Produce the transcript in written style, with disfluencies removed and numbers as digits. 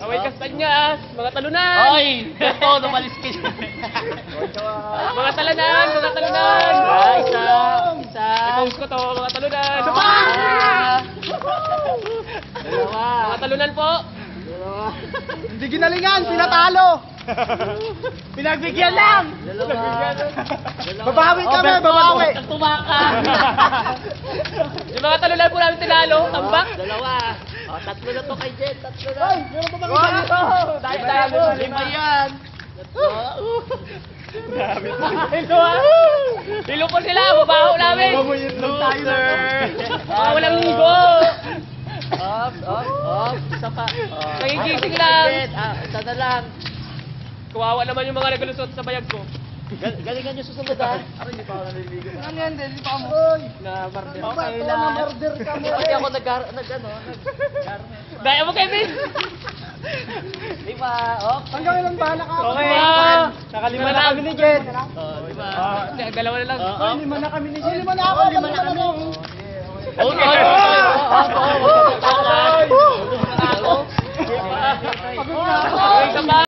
Away kastanyas, mga talunan! Oy! Ito, numalis ka dyan. Mga talunan, mga talunan! Isa. I-post ko to, mga talunan! Dalawa. Mga talunan po! Hindi ginalingan, pinatalo! Pinagbigyan lang! Dalawa. Babawi kami, babawi! Huwag kang tumaka. Yung mga talunan po namin tinalo, tambak! Dalawa. O, tatlo na to kay Jen. Tatlo na. Ay, meron pa bang isa dito? Dahil Lima yan. Hilo po sila, babaho namin! Loser. Walang linggo! Up. Isa pa. Nagigising lang. Jen, isa na lang. Kawawa naman yung mga naglusot sa bayag ko. Galingan nyo susunod ha. Ano yan, hindi pa mo. Na barder. Okay lang. Murder ka mo. Kasi ako nag Daya mo, Kevin! Lima. Up. Hanggang ilang bala ka? Okay. Nakalima na kami ni Jen. Lima. Dalawa na lang. Lima na kami ni Jen. Lima na ako. Lima na kami. Okay. Pagod na.